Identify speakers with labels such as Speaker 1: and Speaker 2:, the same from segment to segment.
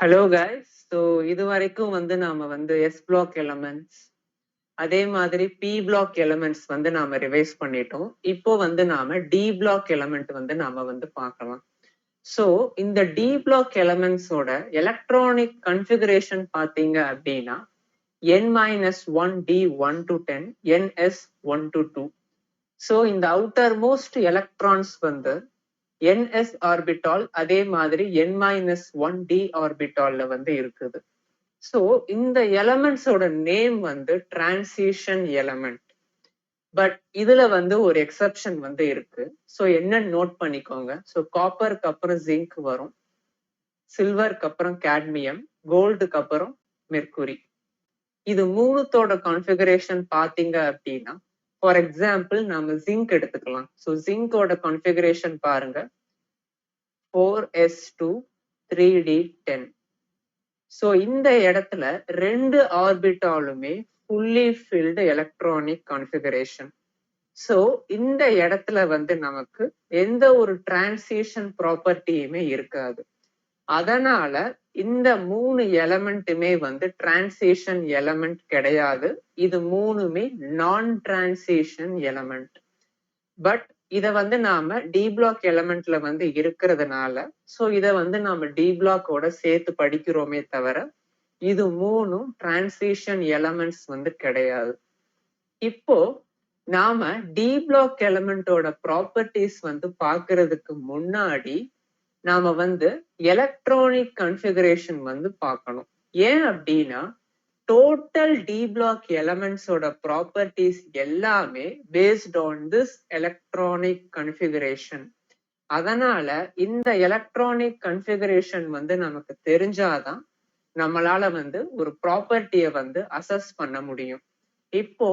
Speaker 1: Hello guys. So இது வரைக்கும் வந்து நாம வந்து எஸ் பிளாக் எலமெண்ட்ஸ் அதே மாதிரி பி பிளாக் எலமெண்ட்ஸ் வந்து நாம ரிவைஸ் பண்ணிட்டோம். இப்போ வந்து நாம டி பிளாக் எலமெண்ட் வந்து நாம வந்து பார்க்கலாம். ஸோ இந்த டி பிளாக் எலமெண்ட்ஸோட எலக்ட்ரானிக் கன்ஃபிகரேஷன் பார்த்தீங்க அப்படின்னா n-1d1 to 10 ns1 to 2. So இந்த அவுட்டர் மோஸ்ட் எலக்ட்ரான்ஸ் வந்து ns ஆர்பிட்டால் அதே மாதிரி n-1d ஆர்பிட்டால்ல வந்து இருக்குது. ஸோ இந்த எலமெண்ட்ஸோட நேம் வந்து டிரான்சிஷன் எலமெண்ட். பட் இதுல வந்து ஒரு எக்ஸப்ஷன் வந்து இருக்கு. ஸோ என்னன்னு நோட் பண்ணிக்கோங்க. ஸோ காப்பருக்கு அப்புறம் ஜிங்க் வரும், சில்வருக்கு அப்புறம் கேட்மியம், கோல்டுக்கு அப்புறம் மெர்குரி. இது மூணுத்தோட கான்ஃபிகரேஷன் பாத்தீங்க அப்படின்னா, ஃபார் எக்ஸாம்பிள் நாம ஜிங்க் எடுத்துக்கலாம். ஸோ ஜிங்கோட கான்ஃபிகரேஷன் பாருங்க, 4s2 3d10. ஸோ இந்த இடத்துல ரெண்டு ஆர்பிட்டாலுமே fully filled electronic configuration. So இந்த இடத்துல வந்து நமக்கு எந்த ஒரு டிரான்சிஷன் ப்ராப்பர்ட்டியுமே இருக்காது. அதனால இந்த மூணு எலமெண்ட்டுமே வந்து டிரான்சிஷன் எலமெண்ட் கிடையாது. இது மூணுமே நான் டிரான்சிஷன் எலமெண்ட். பட் இத வந்து நாம டி பிளாக் எலமெண்ட்ல வந்து இருக்கிறதுனால ஸோ இத வந்து நாம டி பிளாக்கோட சேர்த்து படிக்கிறோமே தவிர இது மூணும் டிரான்சிஷன் எலமெண்ட்ஸ் வந்து கிடையாது. இப்போ நாம டி பிளாக் எலமெண்டோட ப்ராப்பர்ட்டிஸ் வந்து பாக்குறதுக்கு முன்னாடி நாம வந்து எலக்ட்ரானிக் கன்ஃபிகரேஷன் வந்து பார்க்கணும். ஏன் அப்படின்னா டோட்டல் டி பிளாக் எலமெண்ட்ஸோட ப்ராப்பர்ட்டிஸ் எல்லாமே based on this electronic configuration. அதனால இந்த எலக்ட்ரானிக் கன்ஃபிகரேஷன் வந்து நமக்கு தெரிஞ்சாதான் நம்மளால வந்து ஒரு ப்ராப்பர்ட்டியை வந்து அசஸ் பண்ண முடியும். இப்போ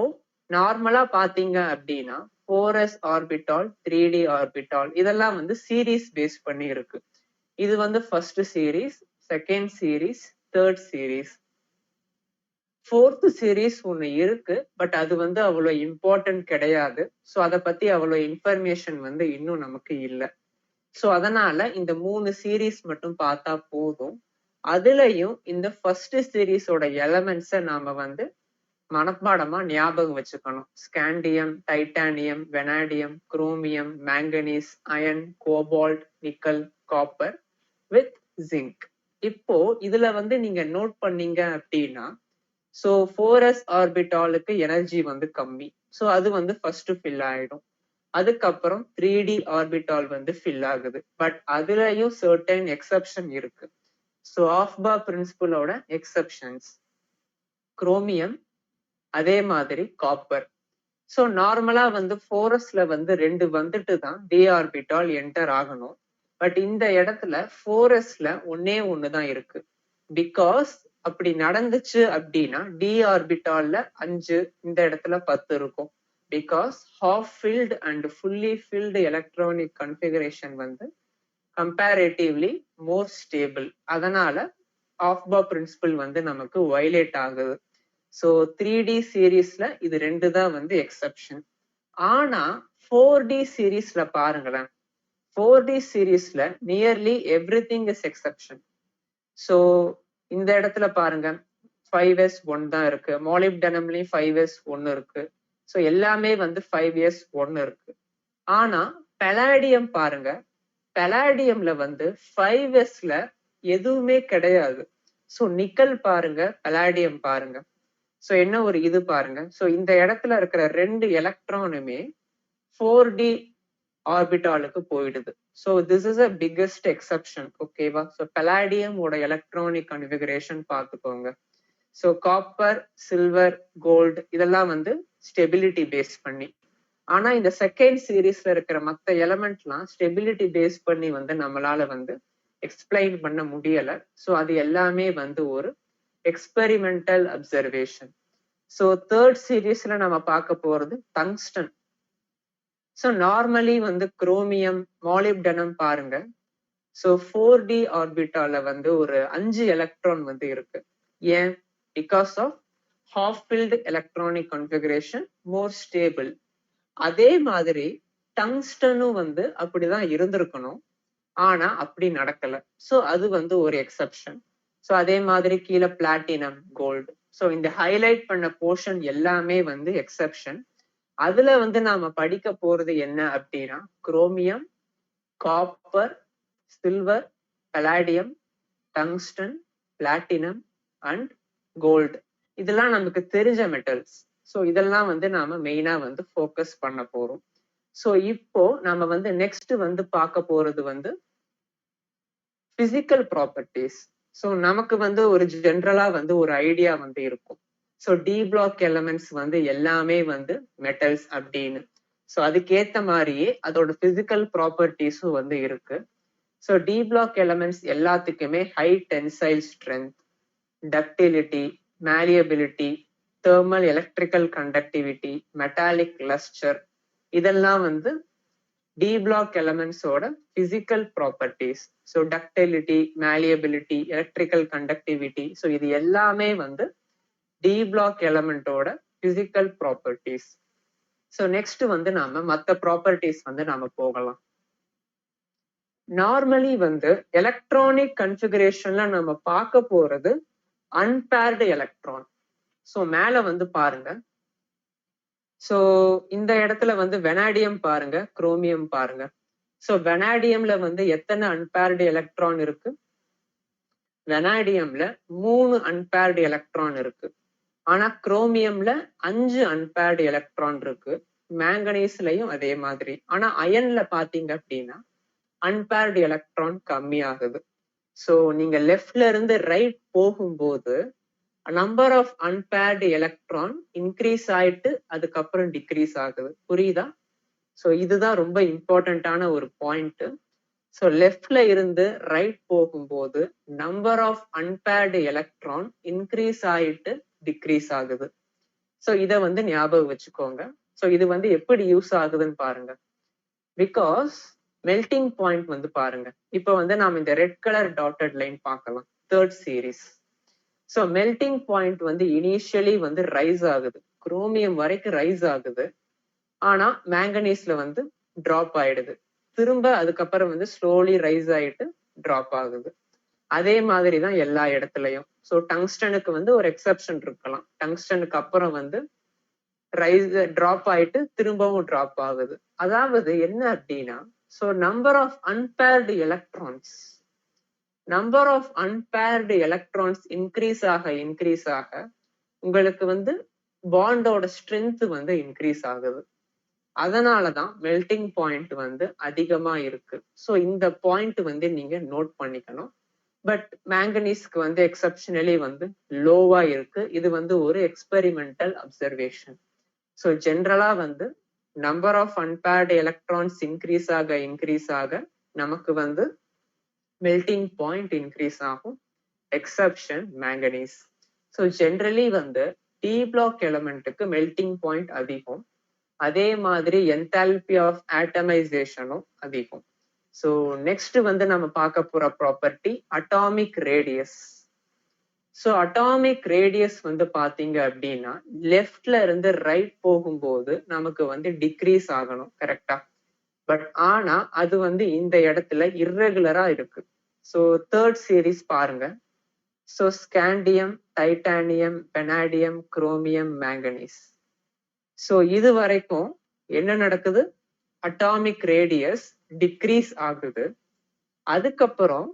Speaker 1: நார்மலா பாத்தீங்க அப்படின்னா 4s ஆர்பிட்டால், 3d ஆர்பிட்டால் இதெல்லாம் வந்து சீரீஸ் பேஸ் பண்ணி இருக்கு. இது வந்து first series, second series, third series. Fourth series ஒன்று இருக்கு, பட் அது வந்து அவ்வளோ இம்பார்ட்டன்ட் கிடையாது. ஸோ அதை பத்தி அவ்வளோ இன்ஃபர்மேஷன் வந்து இன்னும் நமக்கு இல்லை. ஸோ அதனால இந்த மூணு சீரீஸ் மட்டும் பார்த்தா போதும். அதுலயும் இந்த ஃபர்ஸ்ட் சீரீஸோட எலமெண்ட்ஸை நாம வந்து மனப்பாடமா ஞாபகம் வச்சுக்கணும். Scandium, titanium, vanadium, chromium, manganese, iron, cobalt, nickel, copper with zinc. இப்போ இதுல வந்து நீங்க நோட் பண்ணீங்க அப்படின்னா ஸோ 4s ஆர்பிட்டாலுக்கு எனர்ஜி வந்து கம்மி. ஸோ அது வந்து ஃபர்ஸ்ட் ஃபில் ஆயிடும். அதுக்கப்புறம் 3d ஆர்பிட்டால் வந்து ஃபில் ஆகுது. பட் அதுலயும் சர்டன் எக்ஸப்ஷன் இருக்கு. ஸோ ஆஃபா பிரின்சிபலோட எக்ஸப்ஷன்ஸ் குரோமியம் அதே மாதிரி காப்பர். ஸோ நார்மலா வந்து 4sல வந்து 2 வந்துட்டு தான் டி ஆர்பிட்டால் என்டர் ஆகணும். பட் இந்த இடத்துல 4sல ஒன்னே ஒண்ணுதான் இருக்கு. பிகாஸ் அப்படி நடந்துச்சு அப்படின்னா டி ஆர்பிட்டால்ல 5, இந்த இடத்துல 10 இருக்கும். Because half filled and fully filled electronic configuration வந்து கம்பேரேட்டிவ்லி மோர் ஸ்டேபிள். அதனால ஆஃபா பிரின்சிபல் வந்து நமக்கு வயலேட் ஆகுது. ஸோ 3d சீரீஸ்ல இது ரெண்டு தான் வந்து எக்ஸப்ஷன். ஆனா 4d சீரீஸ்ல பாருங்களேன், 4d சீரீஸ்ல nearly everything is exception. So இந்த இடத்துல பாருங்க 5s 1 தான் இருக்கு, மாலிப்டனம்லயும் 5s 1 இருக்கு. ஸோ எல்லாமே வந்து 5s 1 இருக்கு. ஆனா பெலாடியம் பாருங்க, பெலாடியம்ல வந்து 5sல எதுவுமே கிடையாது. ஸோ நிக்கல் பாருங்க, பெலாடியம் பாருங்க. ஸோ என்ன ஒரு இது பாருங்க. ஸோ இந்த இடத்துல இருக்கிற ரெண்டு எலக்ட்ரானுமே 4d ஆர்பிட்டாலுக்கு போயிடுது. So this is a biggest exception. ஓகேவா? ஸோ பெலாடியமோட எலக்ட்ரானிக் கன்ஃபிகரேஷன் பார்த்துக்கோங்க. ஸோ காப்பர், சில்வர், கோல்டு இதெல்லாம் வந்து ஸ்டெபிலிட்டி பேஸ் பண்ணி. ஆனா இந்த செகண்ட் சீரீஸ்ல இருக்கிற மற்ற எலமெண்ட்லாம் ஸ்டெபிலிட்டி பேஸ் பண்ணி வந்து நம்மளால வந்து எக்ஸ்பிளைன் பண்ண முடியல. ஸோ அது எல்லாமே வந்து ஒரு எக்ஸ்பெரிமெண்டல் அப்சர்வேஷன். ஸோ தேர்ட் சீரீஸ்ல நம்ம பார்க்க போறது டங்ஸ்டன். ஸோ நார்மலி வந்து குரோமியம், மாலிப்டனம் பாருங்க. ஸோ 4d ஆர்பிட்டால வந்து ஒரு 5 எலக்ட்ரான் வந்து இருக்கு. ஏன்? Because of half filled electronic configuration, more stable. அதே மாதிரி டங்ஸ்டனும் வந்து அப்படிதான் இருந்திருக்கணும். ஆனா அப்படி நடக்கல. ஸோ அது வந்து ஒரு எக்ஸப்ஷன். ஸோ அதே மாதிரி கீழே பிளாட்டினம், கோல்டு. ஸோ இந்த ஹைலைட் பண்ண போர்ஷன் எல்லாமே வந்து எக்ஸெப்ஷன். அதுல வந்து நாம படிக்க போறது என்ன அப்படின்னா chromium, copper, silver, palladium, tungsten, platinum and gold. இதெல்லாம் நமக்கு தெரிஞ்ச மெட்டல்ஸ். ஸோ இதெல்லாம் வந்து நாம மெயினா வந்து ஃபோக்கஸ் பண்ண போறோம். ஸோ இப்போ நம்ம வந்து நெக்ஸ்ட் வந்து பார்க்க போறது வந்து பிசிக்கல் ப்ராப்பர்ட்டிஸ். ஸோ நமக்கு வந்து ஒரு ஜென்ரலா வந்து ஒரு ஐடியா வந்து இருக்கும். ஸோ டி பிளாக் எலமெண்ட்ஸ் வந்து எல்லாமே வந்து மெட்டல்ஸ் அப்படின்னு. ஸோ அதுக்கேத்த மாதிரியே அதோட பிசிக்கல் ப்ராப்பர்ட்டிஸும் வந்து இருக்கு. ஸோ டி பிளாக் எலமெண்ட்ஸ் எல்லாத்துக்குமே high tensile strength, ductility, malleability, thermal electrical conductivity, metallic lustre, இதெல்லாம் வந்து டி பிளாக் எலமெண்ட்ஸோட physical properties. So ductility, malleability, electrical conductivity, so இது எல்லாமே வந்து டி பிளாக் எலமெண்டோட பிசிக்கல் ப்ராப்பர்ட்டிஸ். ஸோ நெக்ஸ்ட் வந்து நாம மற்ற ப்ராப்பர்ட்டிஸ் வந்து நாம போகலாம். நார்மலி வந்து எலக்ட்ரானிக் கன்ஃபிகரேஷன்ல நம்ம பார்க்க போறது அன்பேர்டு எலக்ட்ரான். ஸோ மேல வந்து பாருங்க. ஸோ இந்த இடத்துல வந்து வெனாடியம் பாருங்க, குரோமியம் பாருங்க. ஸோ வெனாடியம்ல வந்து எத்தனை அன்பேர்டு எலக்ட்ரான் இருக்கு? வெனாடியம்ல 3 அன்பேர்டு எலக்ட்ரான் இருக்கு. ஆனா குரோமியம்ல 5 அன்பேர்டு எலக்ட்ரான் இருக்கு. மேங்கனீஸ்லயும் அதே மாதிரி. ஆனா அயன்ல பாத்தீங்க அப்படின்னா அன்பேர்டு எலக்ட்ரான் கம்மி ஆகுது. ஸோ நீங்க லெஃப்ட்ல இருந்து ரைட் போகும்போது number of unpaired electron increase ஆயிட்டு அதுக்கப்புறம் டிக்ரீஸ் ஆகுது. புரியுதா? ஸோ இதுதான் ரொம்ப இம்பார்ட்டன்டான ஒரு பாயிண்ட். ஸோ லெஃப்ட்ல இருந்து ரைட் போகும்போது number of unpaired electron increase ஆயிட்டு டிக்ரீஸ் ஆகுது. ஸோ இதை வந்து ஞாபகம் வச்சுக்கோங்க. ஸோ இது வந்து எப்படி யூஸ் ஆகுதுன்னு பாருங்க. பிகாஸ் மெல்டிங் பாயிண்ட் வந்து பாருங்க. இப்போ வந்து நாம இந்த ரெட் கலர் டாட்டட் லைன் பார்க்கலாம், third series. So melting point வந்து இனிஷியலி வந்து ரைஸ் ஆகுது, குரோமியம் வரைக்கும் ரைஸ் ஆகுது. ஆனா மேங்கனீஸ்ல வந்து டிராப் ஆயிடுது. திரும்ப அதுக்கப்புறம் வந்து ஸ்லோலி ரைஸ் ஆயிட்டு டிராப் ஆகுது. அதே மாதிரி தான் எல்லா இடத்துலயும். ஸோ டங்ஸ்டனுக்கு வந்து ஒரு எக்ஸெப்ஷன் இருக்கலாம். டங்ஸ்டனுக்கு அப்புறம் வந்து ரைஸ் டிராப் ஆயிட்டு திரும்பவும் டிராப் ஆகுது. அதாவது என்ன அப்படின்னா, so number of unpaired electrons increase ஆக உங்களுக்கு வந்து பாண்டோட ஸ்ட்ரென்த் வந்து இன்க்ரீஸ் ஆகுது. அதனாலதான் மெல்டிங் பாயிண்ட் வந்து அதிகமா இருக்கு. ஸோ இந்த பாயிண்ட் வந்து நீங்க நோட் பண்ணிக்கணும். பட் மேங்கனீஸ்க்கு வந்து எக்ஸப்ஷனலி வந்து லோவா இருக்கு. இது வந்து ஒரு எக்ஸ்பெரிமெண்டல் அப்சர்வேஷன். ஸோ ஜென்ரலா வந்து number of unpaired electrons increase ஆக நமக்கு வந்து மெல்டிங் பாயிண்ட் இன்க்ரீஸ் ஆகும். Exception manganese. ஸோ ஜென்ரலி வந்து டி பிளாக் எலமெண்ட்டுக்கு மெல்டிங் பாயிண்ட் அதிகம். அதே மாதிரி என்தால்பி ஆஃப் ஆட்டமைசேஷனும் அதிகம். ஸோ நெக்ஸ்ட் வந்து நம்ம பார்க்க போற property atomic radius. So atomic radius வந்து பாத்தீங்க அப்படின்னா லெஃப்ட்ல இருந்து ரைட் போகும்போது நமக்கு வந்து டிக்ரீஸ் ஆகணும், கரெக்டா? பட் ஆனா அது வந்து இந்த இடத்துல இர்ரெகுலரா இருக்கு. ஸோ தேர்ட் சீரீஸ் பாருங்க. So scandium, titanium, vanadium, chromium, manganese. So இது வரைக்கும் என்ன நடக்குது? அட்டாமிக் ரேடியஸ் டிக்ரீஸ் ஆகுது. அதுக்கப்புறம்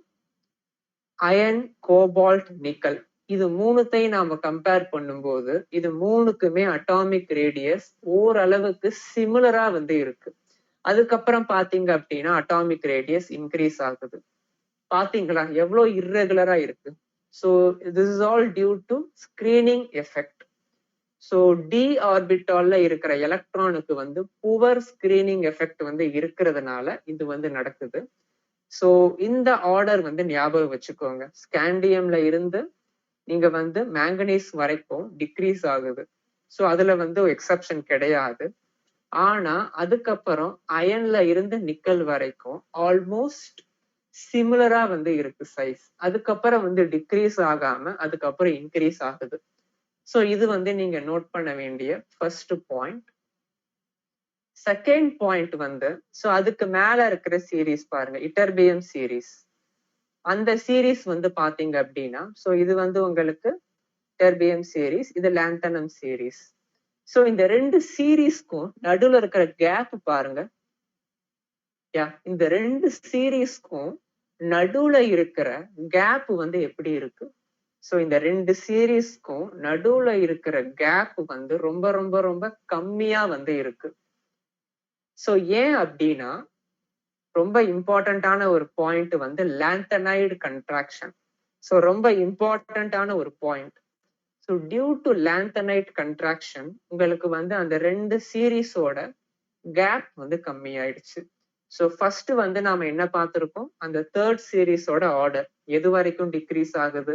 Speaker 1: அயன், கோபால்ட், நிக்கல், இது மூணுத்தையும் நாம கம்பேர் பண்ணும்போது இது மூணுக்குமே அட்டாமிக் ரேடியஸ் ஓரளவுக்கு சிமிலரா வந்து இருக்கு. அதுக்கப்புறம் பாத்தீங்க அப்படின்னா அட்டாமிக் ரேடியஸ் இன்க்ரீஸ் ஆகுது. பாத்தீங்களா எவ்வளவு இர்ரெகுலரா இருக்கு? So this is all due to screening effect. So D ஆர்பிட்டால்ல இருக்கிற எலக்ட்ரானுக்கு வந்து புவர் ஸ்கிரீனிங் எஃபெக்ட் வந்து இருக்கிறதுனால இது வந்து நடக்குது. ஸோ இந்த ஆர்டர் வந்து ஞாபகம் வச்சுக்கோங்க. ஸ்காண்டியம்ல இருந்து நீங்க வந்து மேங்கனீஸ் வரைக்கும் டிக்ரீஸ் ஆகுது. ஸோ அதுல வந்து எக்ஸப்ஷன் கிடையாது. ஆனா அதுக்கப்புறம் அயன்ல இருந்து நிக்கல் வரைக்கும் ஆல்மோஸ்ட் சிமிலரா வந்து இருக்கு சைஸ். அதுக்கப்புறம் வந்து டிக்ரீஸ் ஆகாம அதுக்கப்புறம் இன்க்ரீஸ் ஆகுது. ஸோ இது வந்து நீங்க நோட் பண்ண வேண்டிய ஃபர்ஸ்ட் பாயிண்ட். செகண்ட் பாயிண்ட் வந்து ஸோ அதுக்கு மேல இருக்கிற சீரீஸ் பாருங்க, இட்டர்பியம் சீரீஸ். அந்த சீரீஸ் வந்து பாத்தீங்க அப்படின்னா சோ இது வந்து உங்களுக்கு டெர்பியம் சீரீஸ், இது லான்தனம் சீரீஸ். சோ இந்த ரெண்டு சீரீஸ்க்கும் நடுவுல இருக்கிற கேப் பாருங்க. இந்த ரெண்டு சீரீஸ்க்கும் நடுவுல இருக்கிற கேப் வந்து எப்படி இருக்கு? சோ இந்த ரெண்டு சீரீஸ்க்கும் நடுவுல இருக்கிற கேப் வந்து ரொம்ப ரொம்ப ரொம்ப கம்மியா வந்து இருக்கு. சோ ஏன் அப்படின்னா ரொம்ப இம்பார்ட்டன்டான ஒரு பாயிண்ட் வந்து லாந்தனைடு கன்ட்ராக்ஷன். சோ ரொம்ப இம்பார்ட்டன்டான ஒரு point. So due to lanthanide contraction உங்களுக்கு வந்து அந்த ரெண்டு சீரீஸோட கேப் வந்து கம்மியாயிடுச்சு. ஸோ ஃபர்ஸ்ட் வந்து நாம என்ன பார்த்திருக்கோம், அந்த தேர்ட் சீரீஸோட ஆர்டர் எது வரைக்கும் டிக்ரீஸ் ஆகுது,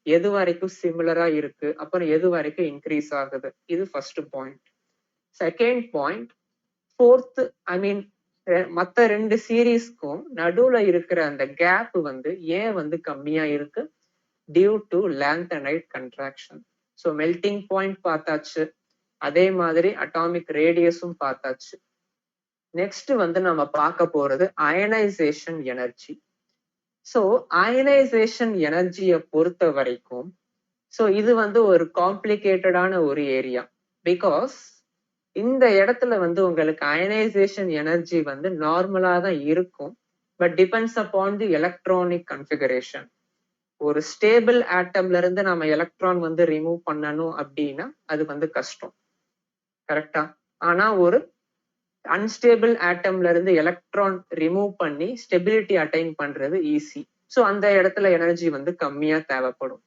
Speaker 1: எது வரைக்கும் சிமிலரா இருக்கு, அப்புறம் எது வரைக்கும் இன்க்ரீஸ் ஆகுது. இது first point. Second point, fourth I mean மற்ற ரெண்டு சீரீஸ்க்கும் நடுவுல இருக்கிற அந்த கேப் வந்து ஏன் வந்து கம்மியா இருக்கு? Due to lanthanide contraction. So melting point பார்த்தாச்சு, அதே மாதிரி அட்டாமிக் ரேடியஸும் பார்த்தாச்சு. நெக்ஸ்ட் வந்து நம்ம பார்க்க போறது அயனைசேஷன் எனர்ஜி. ஸோ அயனைசேஷன் எனர்ஜியை பொறுத்த வரைக்கும் ஸோ இது வந்து ஒரு காம்ப்ளிகேட்டடான ஒரு ஏரியா. பிகாஸ் இந்த இடத்துல வந்து உங்களுக்கு அயனைசேஷன் எனர்ஜி வந்து நார்மலா தான் இருக்கும், but depends upon the electronic configuration. ஒரு ஸ்டேபிள் ஆட்டம்ல இருந்து நம்ம எலக்ட்ரான் வந்து ரிமூவ் பண்ணணும் அப்படின்னா அது வந்து கஷ்டம், கரெக்டா? ஆனா ஒரு அன்ஸ்டேபிள் ஆட்டம்ல இருந்து எலக்ட்ரான் ரிமூவ் பண்ணி ஸ்டெபிலிட்டி அட்டைன் பண்றது ஈஸி. ஸோ அந்த இடத்துல எனர்ஜி வந்து கம்மியா தேவைப்படும்.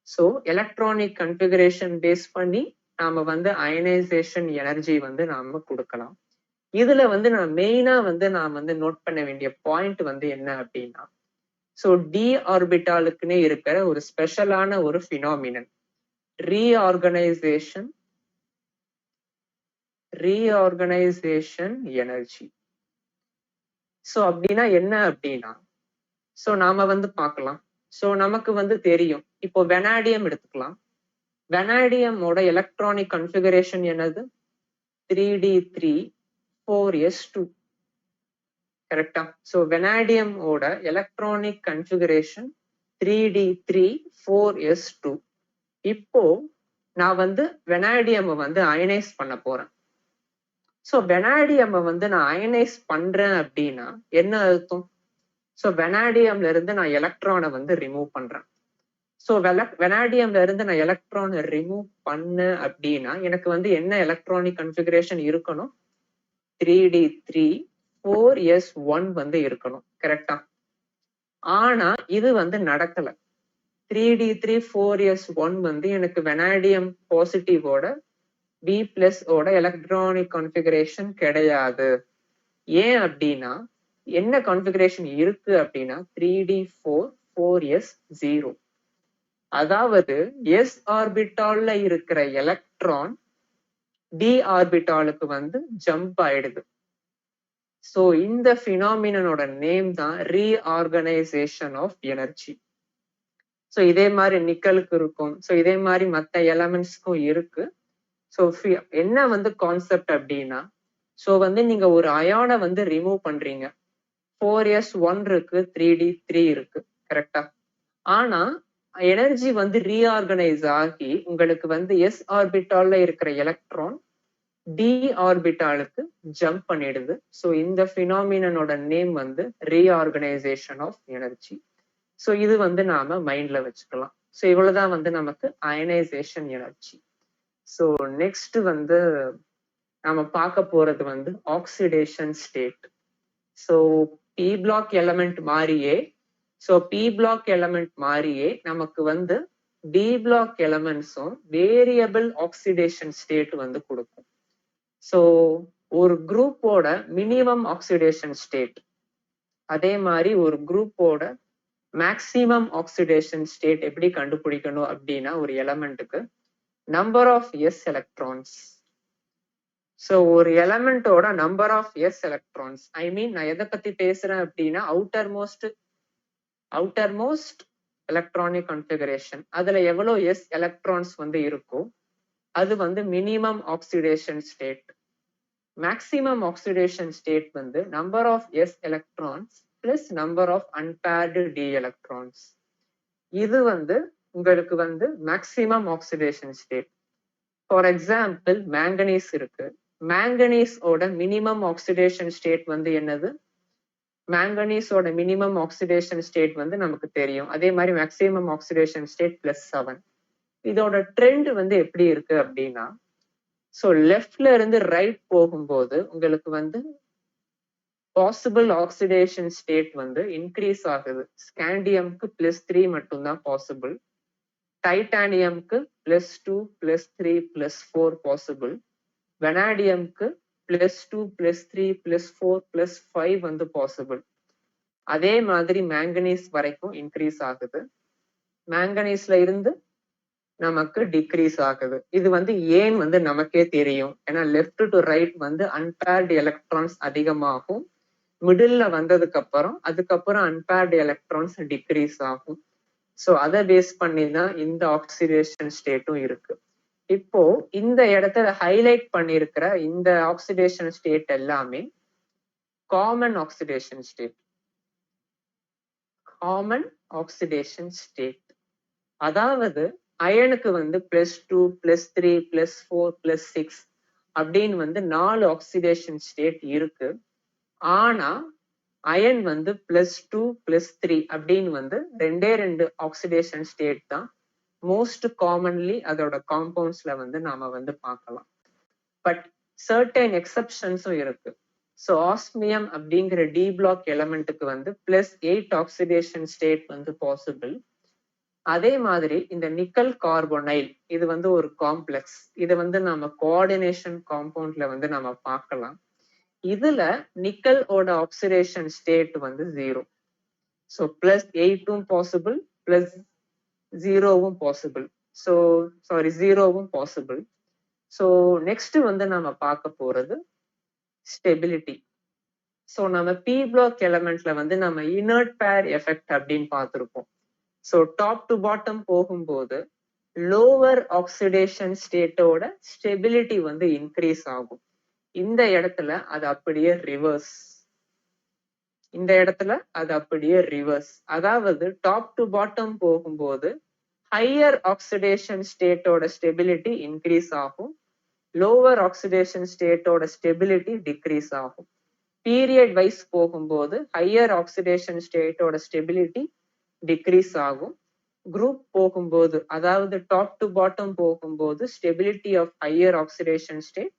Speaker 1: ஸோ எலக்ட்ரானிக் கன்ஃபிகரேஷன் பேஸ் பண்ணி நாம வந்து அயனைசேஷன் எனர்ஜி வந்து நாம கொடுக்கலாம். இதுல வந்து நான் மெயினா வந்து நான் வந்து நோட் பண்ண வேண்டிய பாயிண்ட் வந்து என்ன அப்படின்னா, ஸோ டி ஆர்பிட்டாலுக்குன்னே இருக்கிற ஒரு ஸ்பெஷலான ஒரு ஃபினாமினன் ரீஆர்கனைசேஷன் எனர்ஜி. ஸோ அப்படின்னா என்ன அப்படின்னா, ஸோ நாம வந்து பார்க்கலாம். ஸோ நமக்கு வந்து தெரியும், இப்போ வெனாடியம் எடுத்துக்கலாம். வெனாடியமோட எலக்ட்ரானிக் கன்ஃபிகரேஷன் என்னது? 3d3 4s2, கரெக்டா? ஸோ வெனாடியமோட எலக்ட்ரானிக் கன்ஃபிகரேஷன் 3d3 4s2. இப்போ நான் வந்து வெனாடியம் வந்து அயனைஸ் பண்ண போறேன். ஸோ வெனாடியம் வந்து நான் அயனைஸ் பண்றேன் அப்படின்னா என்ன அர்த்தம்? ஸோ வெனாடியம்ல இருந்து நான் எலக்ட்ரானை வந்து ரிமூவ் பண்றேன். ஸோ வெனாடியம்ல இருந்து நான் எலக்ட்ரானை ரிமூவ் பண்ணேன் அப்படின்னா எனக்கு வந்து என்ன எலக்ட்ரானிக் கன்ஃபிகரேஷன் இருக்கணும்? 3d3 4s1 வந்து இருக்கணும், கரெக்டா? ஆனா இது வந்து நடக்கல. 3d3 4s1 வந்து எனக்கு வெனாடியம் பாசிட்டிவோட B+ ஓட எலக்ட்ரானிக் கான்ஃபிகரேஷன் கிடையாது. ஏன் அப்படின்னா என்ன கான்ஃபிகரேஷன் இருக்கு அப்படின்னா 3d4 4s0. அதாவது s ஆர்பிட்டால்ல இருக்கிற எலக்ட்ரான் d ஆர்பிட்டாலுக்கு வந்து ஜம்ப் ஆயிடுது. சோ இந்த பினாமினனோட நேம் தான் ரீஆர்கனைசேஷன் ஆஃப் எனர்ஜி. ஸோ இதே மாதிரி நிக்கலுக்கு இருக்கும், ஸோ இதே மாதிரி மற்ற எலமெண்ட்ஸ்க்கும் இருக்கு. ஸோ என்ன வந்து கான்செப்ட் அப்படின்னா, ஸோ வந்து நீங்க ஒரு அயானை வந்து ரிமூவ் பண்றீங்க. 4s1 இருக்கு, 3d3 இருக்கு, கரெக்டா? ஆனா எனர்ஜி வந்து ரீஆர்கனைஸ் ஆகி உங்களுக்கு வந்து s ஆர்பிட்டால்ல இருக்கிற எலக்ட்ரான் d ஆர்பிட்டாலுக்கு ஜம்ப் பண்ணிடுது. ஸோ இந்த பினாமினனோட நேம் வந்து ரீஆர்கனைசேஷன் ஆஃப் எனர்ஜி. ஸோ இது வந்து நாம மைண்ட்ல வச்சுக்கலாம். ஸோ இவ்வளவுதான் வந்து நமக்கு அயனைசேஷன் எனர்ஜி. ஸோ நெக்ஸ்ட் வந்து நாம பார்க்க போறது வந்து oxidation state. So P block element மாதிரியே நமக்கு வந்து டி பிளாக் எலமெண்ட்ஸும் வேரியபிள் ஆக்சிடேஷன் ஸ்டேட் வந்து கொடுக்கும். ஸோ ஒரு குரூப்போட மினிமம் ஆக்சிடேஷன் ஸ்டேட், அதே மாதிரி ஒரு குரூப்போட மேக்சிமம் ஆக்சிடேஷன் ஸ்டேட் எப்படி கண்டுபிடிக்கணும் அப்படின்னா, ஒரு எலமெண்ட்டுக்கு number of S electrons. So ஒரு எலமெண்டோட number of S electrons, I mean நான் எதை பத்தி பேசுறேன் அப்படின்னா அவுட்டர் மோஸ்ட் எலக்ட்ரானிக் கான்ஃபிகரேஷன், அதுல எவ்வளவு எஸ் எலக்ட்ரான்ஸ் வந்து இருக்கோ அது வந்து minimum oxidation state. Maximum oxidation state வந்து number of S electrons plus number of unpaired d electrons. இது வந்து உங்களுக்கு வந்து maximum oxidation state. For example, manganese இருக்கு. manganese ஓட minimum oxidation state வந்து என்னது? manganese ஓட minimum oxidation state வந்து நமக்கு தெரியும். அதே மாதிரி maximum oxidation state +7. இதோட ட்ரெண்ட் வந்து எப்படி இருக்கு அப்படின்னா, ஸோ லெஃப்ட்ல இருந்து ரைட் போகும்போது உங்களுக்கு வந்து பாசிபிள் ஆக்சிடேஷன் ஸ்டேட் வந்து இன்க்ரீஸ் ஆகுது. ஸ்காண்டியம்க்கு +3 மட்டும்தான் பாசிபிள், டைட்டானியம்க்கு +2 +3 +4 பாசிபிள், வெனாடியம்க்கு +2 +3 +4 +5 வந்து பாசிபிள். அதே மாதிரி மேங்கனீஸ் வரைக்கும் இன்க்ரீஸ் ஆகுது. மேங்கனீஸ்ல இருந்து நமக்கு டிக்ரீஸ் ஆகுது. இது வந்து ஏன் வந்து நமக்கே தெரியும். ஏன்னா லெஃப்ட் டு ரைட் வந்து அன்பேர்டு எலக்ட்ரான்ஸ் அதிகமாகும். மிடில்ல வந்ததுக்கு அப்புறம் அதுக்கப்புறம் அன்பேர்டு எலக்ட்ரான்ஸ் டிக்ரீஸ் ஆகும். ஸோ அதை பேஸ் பண்ணி தான் இந்த ஆக்சிடேஷன் ஸ்டேட்டும் இருக்கு. இப்போ இந்த இடத்துல ஹைலைட் பண்ணியிருக்கிற இந்த ஆக்சிடேஷன் ஸ்டேட் எல்லாமே common oxidation state. Common oxidation state அதாவது அயனுக்கு வந்து +2 +3 +4 +6 அப்படின்னு வந்து 4 ஆக்சிடேஷன் ஸ்டேட் இருக்கு. ஆனா அயன் வந்து +2 +3 அப்படின்னு வந்து 2 ஆக்சிடேஷன் ஸ்டேட் தான் மோஸ்ட் காமன்லி அதோட காம்பவுண்ட்ஸ்ல வந்து நாம வந்து பார்க்கலாம். பட் சர்டன் எக்ஸப்ஷன்ஸும் இருக்கு. ஸோ ஆஸ்மியம் அப்படிங்கிற டி பிளாக் எலமெண்ட்டுக்கு வந்து +8 ஆக்சிடேஷன் ஸ்டேட் வந்து பாசிபிள். அதே மாதிரி இந்த நிக்கல் கார்போனைல் இது வந்து ஒரு காம்ப்ளெக்ஸ். இதை வந்து நம்ம கோஆர்டினேஷன் காம்பவுண்ட்ல வந்து நம்ம பார்க்கலாம். இதுல நிக்கல் ஓட ஆக்சிடேஷன் ஸ்டேட் வந்து 0. ஸோ +8ம் பாசிபிள் +0வும் பாசிபிள். ஸோ சாரி 0வும் பாசிபிள். ஸோ நெக்ஸ்ட் வந்து நம்ம பார்க்க போறது ஸ்டெபிலிட்டி. ஸோ நம்ம பி பிளாக் எலமெண்ட்ல வந்து நம்ம இனர்ட் பேர் எஃபெக்ட் அப்படின்னு பார்த்துருப்போம். ஸோ டாப் டு பாட்டம் போகும்போது லோவர் ஆக்சிடேஷன் ஸ்டேட்டோட ஸ்டெபிலிட்டி வந்து இன்க்ரீஸ் ஆகும். இந்த இடத்துல அது அப்படியே ரிவர்ஸ். இந்த இடத்துல அது அப்படியே ரிவர்ஸ். அதாவது டாப் டு பாட்டம் போகும்போது ஹையர் ஆக்சிடேஷன் ஸ்டேட்டோட ஸ்டெபிலிட்டி இன்க்ரீஸ் ஆகும், லோவர் ஆக்சிடேஷன் ஸ்டேட்டோட ஸ்டெபிலிட்டி டிக்ரீஸ் ஆகும். பீரியட் வைஸ் போகும்போது ஹையர் ஆக்சிடேஷன் ஸ்டேட்டோட ஸ்டெபிலிட்டி டிக்ரீஸ் ஆகும். குரூப் போகும்போது அதாவது டாப் டு பாட்டம் போகும்போது stability of higher oxidation state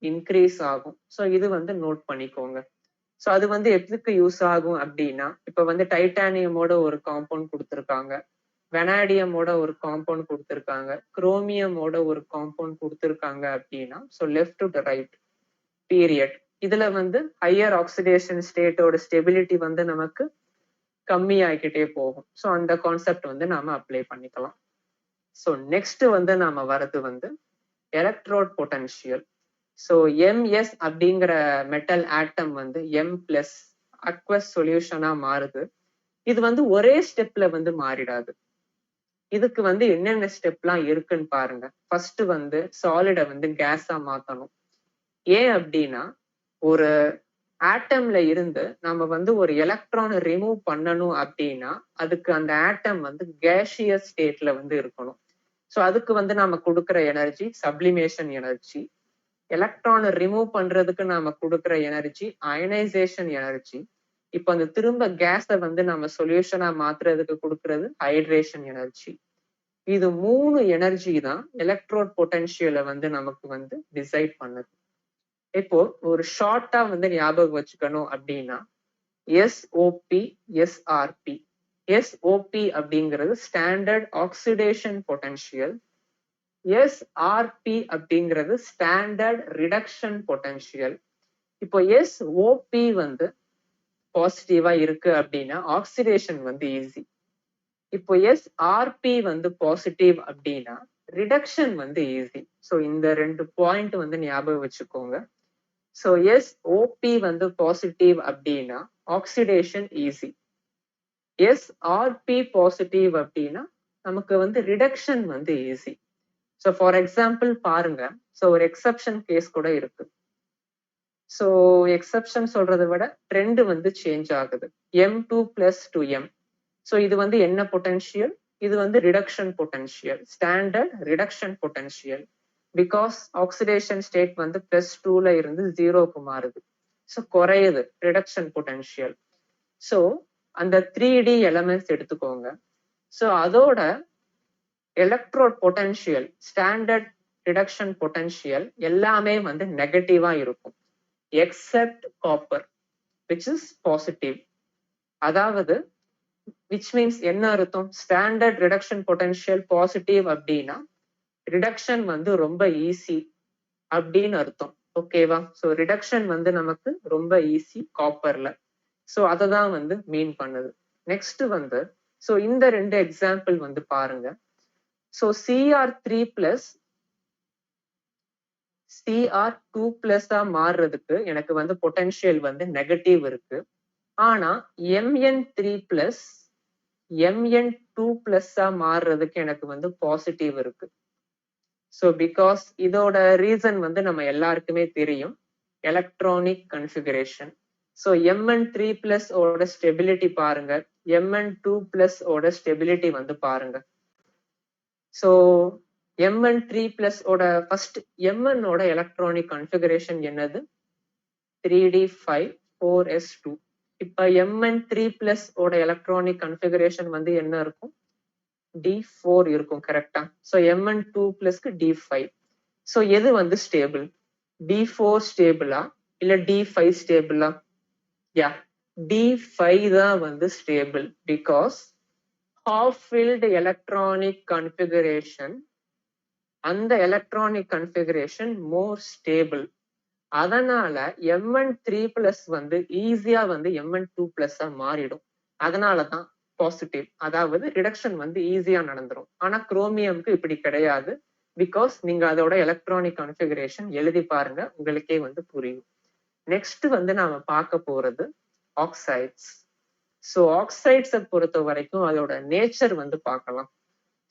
Speaker 1: increase ஆகும். ஸோ இது வந்து நோட் பண்ணிக்கோங்க. ஸோ அது வந்து எதுக்கு யூஸ் ஆகும் அப்படின்னா, இப்போ வந்து டைட்டானியமோட ஒரு காம்பவுண்ட் கொடுத்துருக்காங்க, வெனாடியமோட ஒரு காம்பவுண்ட் கொடுத்துருக்காங்க, குரோமியமோட ஒரு காம்பவுண்ட் கொடுத்துருக்காங்க அப்படின்னா, so left to right period இதுல வந்து ஹையர் ஆக்சிடேஷன் ஸ்டேட்டோட ஸ்டெபிலிட்டி வந்து நமக்கு கம்மியாகிக்கிட்டே போகும். ஸோ அந்த கான்செப்ட் வந்து நாம அப்ளை பண்ணிக்கலாம். ஸோ நெக்ஸ்ட் வந்து நாம வரது வந்து எலக்ட்ரோட் பொட்டன்ஷியல். ஸோ எம்எஸ் அப்படிங்கிற மெட்டல் ஆட்டம் வந்து M+ அக்வஸ் சொல்யூஷனா மாறுது. இது வந்து ஒரே ஸ்டெப்ல வந்து மாறிடாது. இதுக்கு வந்து என்னென்ன ஸ்டெப்லாம் இருக்குன்னு பாருங்க. ஃபர்ஸ்ட் வந்து சாலிட வந்து கேஸா மாத்தணும். ஏன் அப்படின்னா, ஒரு ஆட்டம்ல இருந்து நம்ம வந்து ஒரு எலக்ட்ரானை ரிமூவ் பண்ணணும் அப்படின்னா அதுக்கு அந்த ஆட்டம் வந்து கேஷியஸ் ஸ்டேட்ல வந்து இருக்கணும். ஸோ அதுக்கு வந்து நாம கொடுக்குற எனர்ஜி சப்ளிமேஷன் எனர்ஜி. எலக்ட்ரானை ரிமூவ் பண்றதுக்கு நாம கொடுக்குற எனர்ஜி அயனைசேஷன் எனர்ஜி. இப்போ அந்த திரும்ப கேஸை வந்து நம்ம சொல்யூஷனா மாத்துறதுக்கு கொடுக்கறது ஹைட்ரேஷன் எனர்ஜி. இது 3 எனர்ஜி தான் எலக்ட்ரோட் பொட்டன்ஷியலை வந்து நமக்கு வந்து டிசைட் பண்ணுது. இப்போ ஒரு ஷார்ட்டா வந்து ஞாபகம் வச்சுக்கணும் அப்படின்னா எஸ்ஓபி எஸ்ஆர்பி. எஸ்ஓபி அப்படிங்கிறது ஸ்டாண்டர்ட் ஆக்சிடேஷன் பொட்டன்ஷியல், எஸ்ஆர்பி அப்படிங்கிறது ஸ்டாண்டர்ட் ரிடக்ஷன் பொட்டன்ஷியல். இப்போ எஸ்ஓபி வந்து பாசிட்டிவா இருக்கு அப்படின்னா ஆக்சிடேஷன் வந்து ஈஸி. இப்போ எஸ்ஆர்பி வந்து பாசிட்டிவ் அப்படின்னா ரிடக்ஷன் வந்து ஈஸி. ஸோ இந்த 2 பாயிண்ட் வந்து ஞாபகம் வச்சுக்கோங்க. ஸோ எஸ்ஓபி வந்து பாசிட்டிவ் அப்படின்னா ஆக்சிடேஷன் ஈஸி, எஸ்ஆர்பி பாசிட்டிவ் அப்படின்னா நமக்கு வந்து ரிடக்ஷன் வந்து ஈஸி. ஸோ ஃபார் எக்ஸாம்பிள் பாருங்க, ஸோ ஒரு எக்ஸப்ஷன் கேஸ் கூட இருக்கு. ஸோ எக்ஸப்ஷன் சொல்றதை விட ட்ரெண்ட் வந்து சேஞ்ச் ஆகுது. M2 plus 2M. ஸோ இது வந்து என்ன பொட்டன்ஷியல்? இது வந்து reduction potential, standard reduction potential. Because oxidation state வந்து +2ல இருந்து 0க்கு மாறுது. ஸோ குறையுது ரிடக்ஷன் பொட்டன்ஷியல். ஸோ அந்த 3D எலமெண்ட்ஸ் எடுத்துக்கோங்க. ஸோ அதோட electrode potential, standard reduction potential எல்லாமே வந்து நெகட்டிவா இருக்கும் except copper which is positive. அதாவது விச் மீன்ஸ் என்ன அர்த்தம்? ஸ்டாண்டர்ட் ரிடக்ஷன் பொட்டன்ஷியல் பாசிட்டிவ் அப்படின்னா ரிடக்ஷன் வந்து ரொம்ப ஈஸி அப்படின்னு அர்த்தம். ஓகேவா? ஸோ ரிடக்ஷன் வந்து நமக்கு ரொம்ப ஈஸி காப்பர்ல. ஸோ அதை தான் வந்து மீன் பண்ணுது. நெக்ஸ்ட் வந்து ஸோ இந்த 2 எக்ஸாம்பிள் வந்து பாருங்க. ஸோ Cr3 பிளஸ் Cr2 மாறுறதுக்கு எனக்கு வந்து பொட்டன்ஷியல் வந்து நெகட்டிவ் இருக்கு. ஆனா Mn3 பிளஸ் Mn2 மாறுறதுக்கு எனக்கு வந்து பாசிட்டிவ் இருக்கு. ஸோ பிகாஸ் இதோட ரீசன் வந்து நம்ம எல்லாருக்குமே தெரியும், எலக்ட்ரானிக் கன்ஃபிகரேஷன். ஸோ Mn3 ஓட ஸ்டெபிலிட்டி பாருங்க, Mn2 ஓட ஸ்டெபிலிட்டி வந்து பாருங்க. ஸோ Mn3 ஓட ஃபர்ஸ்ட் Mn ஓட எலக்ட்ரானிக் கன்ஃபிகரேஷன் என்னது? 3d5 4s2. இப்ப Mn3 ஓட எலக்ட்ரானிக் கன்ஃபிகரேஷன் வந்து என்ன இருக்கும்? D4 இருக்கும். கரெக்டா? So Mn2 D5. ஸோ எது வந்து ஸ்டேபிள்? D4 ஸ்டேபிளா இல்ல D5 ஸ்டேபிளா? யா, D5 தான் வந்து stable. Because half filled electronic configuration, அந்த எலக்ட்ரானிக் கன்ஃபிகரேஷன் மோர் ஸ்டேபிள். அதனால Mn3 வந்து ஈஸியா வந்து Mn2 மாறிடும். அதனாலதான் பாசிட்டிவ், அதாவது ரிடக்ஷன் வந்து ஈஸியா நடந்துரும். ஆனா குரோமியம்க்கு இப்படி கிடையாது. பிகாஸ் நீங்க அதோட எலக்ட்ரானிக் கன்ஃபிகரேஷன் எழுதி பாருங்க, உங்களுக்கே வந்து புரியும். நெக்ஸ்ட் வந்து நாம பார்க்க போறது ஆக்சைட்ஸ். ஸோ ஆக்சைட்ஸை பொறுத்த வரைக்கும் அதோட நேச்சர் வந்து பார்க்கலாம்.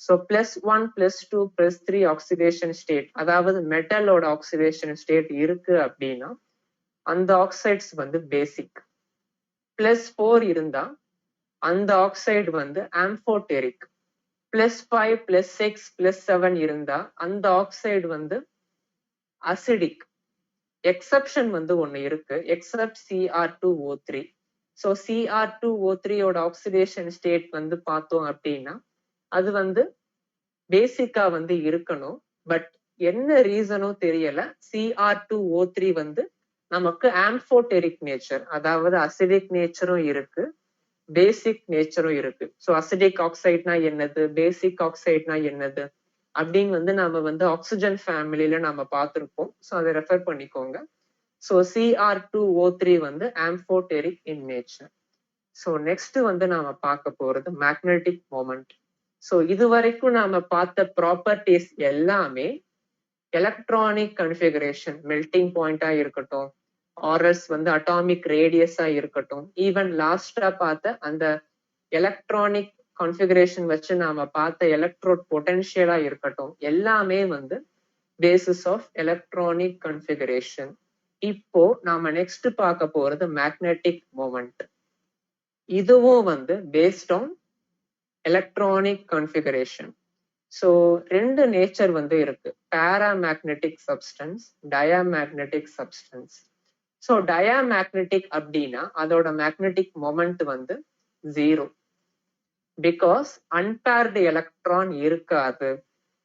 Speaker 1: ஸோ +1 +2 +3 ஆக்சிடேஷன் ஸ்டேட், அதாவது மெட்டலோட ஆக்சிடேஷன் ஸ்டேட் இருக்கு அப்படின்னா அந்த ஆக்சைட்ஸ் வந்து பேசிக். +4 இருந்தா அந்த ஆக்சைடு வந்து ஆம்ஃபோடெரிக். +5 +6 +7 இருந்தா அந்த ஆக்சைடு வந்து அசிடிக். எக்ஸப்ஷன் வந்து ஒண்ணு இருக்கு, எக்ஸப்ட் Cr2O3. ஸோ Cr2O3யோட ஆக்சிடேஷன் ஸ்டேட் வந்து பார்த்தோம் அப்படின்னா அது வந்து பேசிக்கா வந்து இருக்கணும். பட் என்ன ரீசனும் தெரியல, Cr2O3 வந்து நமக்கு ஆம்ஃபோடெரிக் நேச்சர், அதாவது அசிடிக் நேச்சரும் இருக்கு, பேசிக் நேச்சரும் இருக்கு. ஸோ அசிடிக் ஆக்சைட்னா என்னது, பேசிக் ஆக்சைட்னா என்னது அப்படின்னு வந்து நம்ம வந்து ஆக்சிஜன் ஃபேமிலியில நம்ம பார்த்துருப்போம். ஸோ அதை ரெஃபர் பண்ணிக்கோங்க. ஸோ Cr2O3 வந்து ஆம்ஃபோடெரிக் இன் நேச்சர். ஸோ நெக்ஸ்ட் வந்து நாம பார்க்க போறது மேக்னெட்டிக் மொமெண்ட். ஸோ இது வரைக்கும் நாம பார்த்த ப்ராப்பர்ட்டிஸ் எல்லாமே எலக்ட்ரானிக் கன்ஃபிகரேஷன், மெல்டிங் பாயிண்டா இருக்கட்டும், ஆர்எஸ் வந்து அட்டாமிக் ரேடியஸா இருக்கட்டும், ஈவன் லாஸ்டா பார்த்த அந்த எலக்ட்ரானிக் கான்ஃபிகரேஷன் வச்சு நாம பார்த்த எலக்ட்ரோட் பொட்டன்ஷியலா இருக்கட்டும், எல்லாமே வந்து பேசிஸ் ஆஃப் எலக்ட்ரானிக் கன்ஃபிகரேஷன். இப்போ நாம நெக்ஸ்ட் பார்க்க போறது மேக்னெட்டிக் மொமெண்ட். இதுவும் வந்து based on electronic configuration. So 2 nature வந்து இருக்கு, paramagnetic substance, diamagnetic substance. So diamagnetic அப்படின்னா அதோட மேக்னெட்டிக் மொமெண்ட் வந்து 0. பிகாஸ் அன்பேர்டு எலக்ட்ரான் இருக்காது.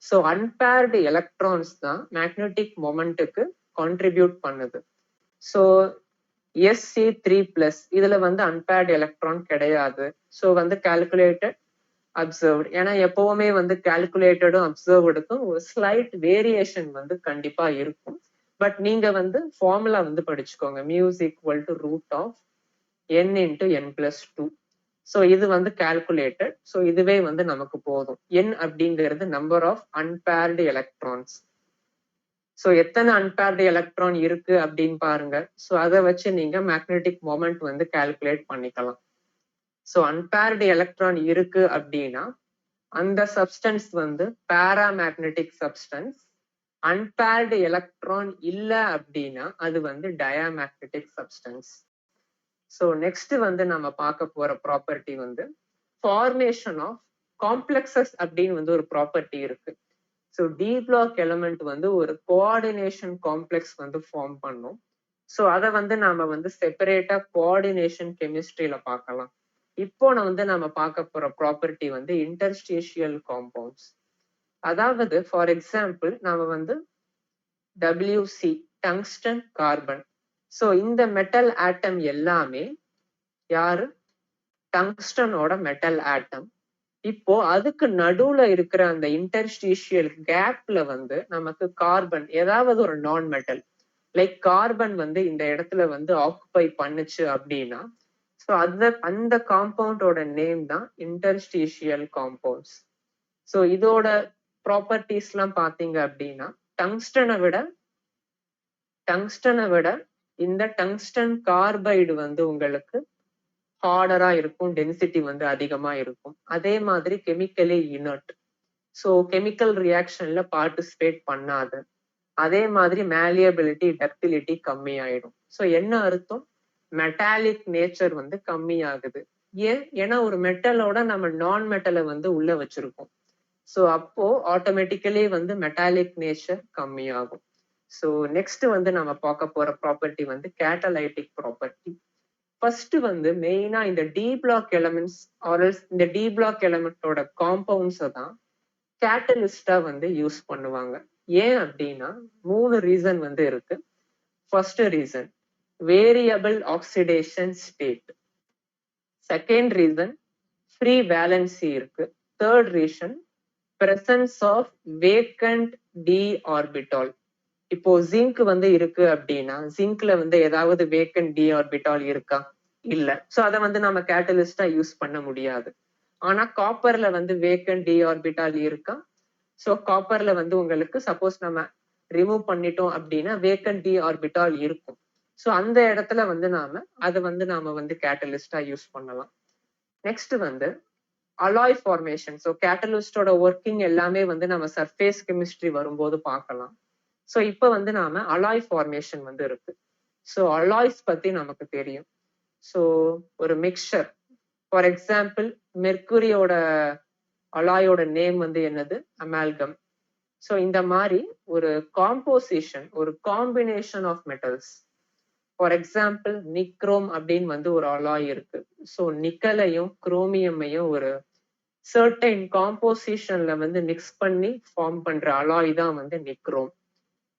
Speaker 1: ஸோ அன்பேர்டு எலக்ட்ரான்ஸ் தான் மேக்னெட்டிக் மொமெண்ட்டுக்கு கான்ட்ரிபியூட் பண்ணுது. ஸோ Sc3+ இதுல வந்து அன்பேர்டு எலக்ட்ரான் கிடையாது. ஸோ வந்து கால்குலேட்டட் அப்சர்வ்டு. ஏன்னா எப்பவுமே வந்து கால்குலேட்டடும் அப்சர்வ்டுக்கும் ஒரு ஸ்லைட் வேரியேஷன் வந்து கண்டிப்பா இருக்கும். பட் நீங்க வந்து ஃபார்முலா வந்து படிச்சுக்கோங்க, mu = n × n+2. ஸோ இது வந்து கால்குலேட்டட். ஸோ இதுவே வந்து நமக்கு போதும். n அப்படிங்கிறது number of unpaired electrons. So எத்தனை அன்பேர்டு எலக்ட்ரான் இருக்கு அப்படின்னு பாருங்க. ஸோ அதை வச்சு நீங்க மேக்னெட்டிக் மொமெண்ட் வந்து கால்குலேட் பண்ணிக்கலாம். ஸோ அன்பேர்டு எலக்ட்ரான் இருக்கு அப்படின்னா அந்த சப்ஸ்டன்ஸ் வந்து பாராமேக்னெட்டிக் சப்ஸ்டன்ஸ். அன்பேர்டு எலக்ட்ரான் இல்ல அப்படின்னா அது வந்து டயாமேக்னெட்டிக் சப்ஸ்டன்ஸ். ஸோ நெக்ஸ்ட் வந்து நம்ம பார்க்க போற ப்ராப்பர்ட்டி வந்து ஃபார்மேஷன் ஆஃப் காம்ப்ளெக்சஸ் அப்படின்னு வந்து ஒரு ப்ராப்பர்ட்டி இருக்கு. ஸோ டி பிளாக் எலிமெண்ட் வந்து ஒரு கோஆர்டினேஷன் காம்ப்ளெக்ஸ் வந்து ஃபார்ம் பண்ணும். ஸோ அதை வந்து நாம வந்து செப்பரேட்டா கோஆர்டினேஷன் கெமிஸ்ட்ரியில பார்க்கலாம். இப்போ நம்ம பார்க்க போற ப்ராப்பர்ட்டி வந்து இன்டர்ஸ்டீஷியல் காம்பவுண்ட்ஸ். அதாவது ஃபார் எக்ஸாம்பிள் நாம வந்து WC டங்ஸ்டன் கார்பன். ஸோ இந்த மெட்டல் ஆட்டம் எல்லாமே யாரு டங்ஸ்டனோட மெட்டல் ஆட்டம். இப்போ அதுக்கு நடுவுல இருக்கிற அந்த இன்டர்ஸ்டீஷியல் கேப்ல வந்து நமக்கு கார்பன் ஏதாவது ஒரு நான் மெட்டல் லைக் கார்பன் வந்து இந்த இடத்துல வந்து ஆக்குபை பண்ணுச்சு அப்படின்னா ஸோ அந்த காம்பவுண்டோட நேம் தான் இன்டர்ஸ்டீஷியல் காம்பவுண்ட்ஸ். ஸோ இதோட ப்ராப்பர்ட்டிஸ் எல்லாம் பாத்தீங்க அப்படின்னா டங்ஸ்டனை விட இந்த டங்ஸ்டன் கார்பைடு வந்து உங்களுக்கு ஹார்டரா இருக்கும், டென்சிட்டி வந்து அதிகமா இருக்கும். அதே மாதிரி கெமிக்கலி இனர்ட், ஸோ கெமிக்கல் ரியாக்ஷன்ல பார்ட்டிசிபேட் பண்ணாது. அதே மாதிரி மேலியபிலிட்டி டக்டிலிட்டி கம்மி ஆயிடும். ஸோ என்ன அர்த்தம், மெட்டாலிக் நேச்சர் வந்து கம்மி ஆகுது. ஏன்னா ஒரு மெட்டலோட நம்ம நான் மெட்டலை வந்து உள்ள வச்சிருக்கோம். ஸோ அப்போ ஆட்டோமேட்டிக்கலி வந்து மெட்டாலிக் நேச்சர் கம்மி ஆகும். ஸோ நெக்ஸ்ட் வந்து நம்ம பார்க்க போற ப்ராப்பர்ட்டி வந்து கேட்டலைட்டிக் ப்ராப்பர்ட்டி. ஃபர்ஸ்ட் வந்து மெயினா இந்த டி பிளாக் எலிமெண்ட்ஸ் இந்த டி பிளாக் எலிமெண்டோட காம்பவுண்ட்ஸை தான் கேட்டலிஸ்டா வந்து யூஸ் பண்ணுவாங்க. ஏன் அப்படின்னா 3 ரீசன் வந்து இருக்கு. First reason variable oxidation state. Second reason free valency இருக்கு. Third reason presence of vacant D orbital. இப்போ ஜிங்க் வந்து இருக்கு அப்படின்னா ஜிங்க்ல வந்து ஏதாவது வேக்கண்ட் டி ஆர்பிட்டால் இருக்கா? இல்ல. ஸோ அதை வந்து நம்ம கேட்டலிஸ்டா யூஸ் பண்ண முடியாது. ஆனா காப்பர்ல வந்து வேக்கண்ட் டி ஆர்பிட்டால் இருக்கா? ஸோ காப்பர்ல வந்து உங்களுக்கு சப்போஸ் நம்ம ரிமூவ் பண்ணிட்டோம் அப்படின்னா வேக்கண்ட் டி ஆர்பிட்டால் இருக்கும். ஸோ அந்த இடத்துல வந்து நாம வந்து கேட்டலிஸ்டா யூஸ் பண்ணலாம். நெக்ஸ்ட் வந்து அலாய் ஃபார்மேஷன். ஸோ கேட்டலிஸ்டோட ஒர்க்கிங் எல்லாமே வந்து நம்ம சர்ஃபேஸ் கெமிஸ்ட்ரி வரும்போது பார்க்கலாம். ஸோ இப்போ வந்து நாம அலாய் ஃபார்மேஷன் வந்து இருக்கு. ஸோ அலாய்ஸ் பத்தி நமக்கு தெரியும். ஸோ ஒரு மிக்சர் ஃபார் எக்ஸாம்பிள் மெர்க்குரியோட அலாயோட நேம் வந்து என்னது? அமால்கம். ஸோ இந்த மாதிரி ஒரு காம்போசிஷன், ஒரு combination of metals. For example nichrome அப்படின்னு வந்து ஒரு அலாய் இருக்கு. ஸோ நிக்கலையும் குரோமியமையும் ஒரு சர்டைன் காம்போசிஷன்ல வந்து மிக்ஸ் பண்ணி ஃபார்ம் பண்ற அலாய் தான் வந்து நிக்ரோம்.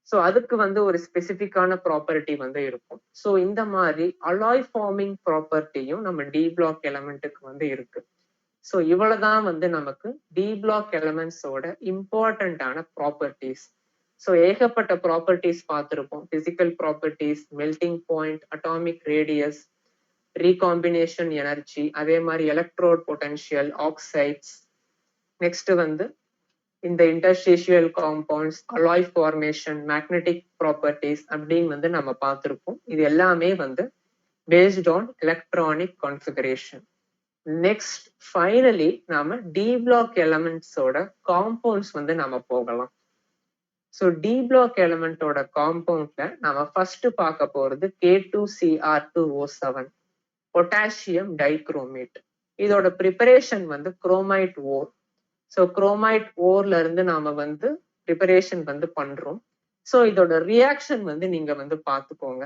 Speaker 1: ஸோ அதுக்கு வந்து ஒரு ஸ்பெசிஃபிக்கான ப்ராப்பர்ட்டி வந்து இருக்கும். ஸோ இந்த மாதிரி அலாய் ஃபார்மிங் ப்ராப்பர்ட்டியும் நம்ம டி பிளாக் எலிமெண்ட்டுக்கு வந்து இருக்கு. ஸோ இவ்வளவுதான் வந்து நமக்கு டி பிளாக் எலிமெண்ட்ஸோட இம்பார்ட்டன்டான ப்ராப்பர்ட்டிஸ். ஸோ ஏகப்பட்ட ப்ராப்பர்ட்டிஸ் பார்த்துருப்போம். Physical properties, melting point, atomic radius, recombination energy, அதே மாதிரி எலக்ட்ரோட் பொட்டன்ஷியல், ஆக்சைட்ஸ். நெக்ஸ்ட் வந்து இந்த interstitial compounds, alloy formation, magnetic properties அப்படின்னு வந்து நம்ம பார்த்துருப்போம். இது எல்லாமே வந்து based on electronic configuration. Next finally நாம டி பிளாக் எலிமெண்ட்ஸோட காம்பவுண்ட்ஸ் வந்து நாம போகலாம். ஸோ டி பிளாக் எலிமெண்டோட காம்பவுண்ட்ல நம்ம ஃபர்ஸ்ட் பார்க்க போறது K2Cr2O7 பொட்டாசியம் டைக்ரோமேட். இதோட ப்ரிப்பரேஷன் வந்து குரோமைட் ஓர். ஸோ குரோமைட் ஓர்ல இருந்து நாம வந்து ப்ரிப்பரேஷன் வந்து பண்றோம். ஸோ இதோட ரியாக்ஷன் வந்து நீங்க வந்து பார்த்துக்கோங்க.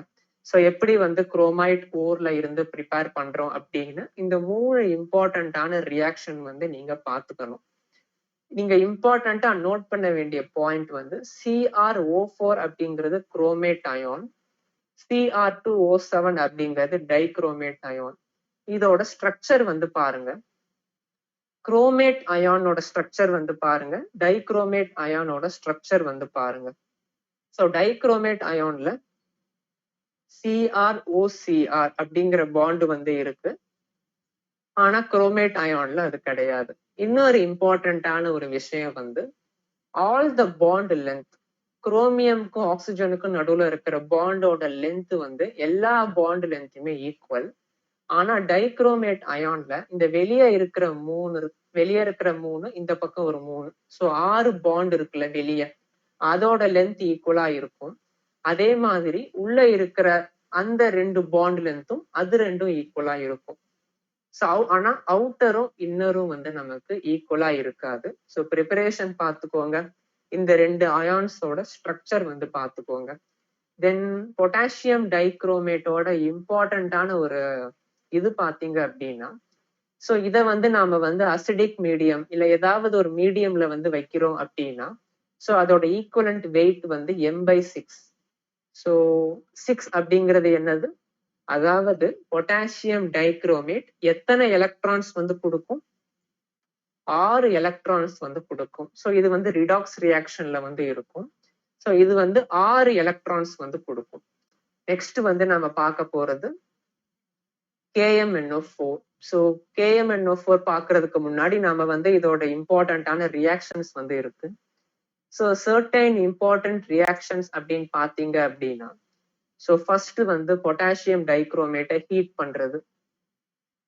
Speaker 1: ஸோ எப்படி வந்து குரோமைட் ஓர்ல இருந்து ப்ரிப்பேர் பண்றோம் அப்படின்னு இந்த 3 இம்பார்ட்டன்டான ரியாக்ஷன் வந்து நீங்க பார்த்துக்கணும். நீங்க இம்பார்ட்டன்டா நோட் பண்ண வேண்டிய பாயிண்ட் வந்து CrO4 அப்படிங்கிறது குரோமேட் அயான், Cr2O7 அப்படிங்கிறது டைக்ரோமேட் அயான். இதோட ஸ்ட்ரக்சர் வந்து பாருங்க. குரோமேட் அயானோட ஸ்ட்ரக்சர் வந்து பாருங்க, டைக்ரோமேட் அயானோட ஸ்ட்ரக்சர் வந்து பாருங்க. ஸோ டைக்ரோமேட் அயான்ல CrOCr அப்படிங்கிற பாண்ட் வந்து இருக்கு. ஆனா குரோமேட் அயான்ல அது கிடையாது. இன்னொரு இம்பார்ட்டன்டான ஒரு விஷயம் வந்து ஆல் த பாண்ட் லென்த், குரோமியம்க்கும் ஆக்சிஜனுக்கும் நடுவுல இருக்கிற பாண்டோட லென்த் வந்து எல்லா பாண்ட் லென்த்துமே ஈக்குவல். ஆனா டைக்ரோமேட் அயான்ல இந்த வெளியே இருக்கிற மூணு, இந்த பக்கம் ஒரு 3, ஸோ 6 பாண்ட் இருக்குல்ல வெளியே, அதோட லென்த் ஈக்குவலா இருக்கும். அதே மாதிரி உள்ள இருக்கிற அந்த 2 பாண்ட் லென்த்தும் அது ரெண்டும் ஈக்குவலா இருக்கும். ஸோ ஆனா அவுட்டரும் இன்னரும் வந்து நமக்கு ஈக்குவலா இருக்காது. ஸோ ப்ரிப்பரேஷன் பார்த்துக்கோங்க. இந்த 2 அயான்ஸோட ஸ்ட்ரக்சர் வந்து பார்த்துக்கோங்க. தென் பொட்டாசியம் டைக்ரோமேட்டோட இம்பார்ட்டன்டான ஒரு இது பாத்தீங்க அப்படின்னா, ஸோ இதை வந்து நாம வந்து அசிடிக் மீடியம் இல்ல ஏதாவது ஒரு மீடியம்ல வந்து வைக்கிறோம் அப்படின்னா, ஸோ அதோட ஈக்குவலண்ட் வெயிட் வந்து m/6. ஸோ 6 அப்படிங்கிறது என்னது? அதாவது பொட்டாசியம் டைக்ரோமேட் எத்தனை எலக்ட்ரான்ஸ் வந்து கொடுக்கும்? 6 எலக்ட்ரான்ஸ் வந்து கொடுக்கும். ஸோ இது வந்து ரிடாக்ஸ் ரியாக்ஷன்ல வந்து இருக்கும். ஸோ இது வந்து 6 எலக்ட்ரான்ஸ் வந்து கொடுக்கும். நெக்ஸ்ட் வந்து நம்ம பார்க்க போறது KMnO4. ஸோ KMnO4 பார்க்கறதுக்கு முன்னாடி நாம வந்து இதோட இம்பார்ட்டன்டான ரியாக்ஷன்ஸ் வந்து இருக்கு. ஸோ சர்டைன் இம்பார்ட்டன்ட் ரியாக்ஷன்ஸ் அப்படின்னு பார்த்தீங்க அப்படின்னா, ஸோ ஃபர்ஸ்ட் வந்து பொட்டாசியம் டைக்ரோமேட்டை ஹீட் பண்றது,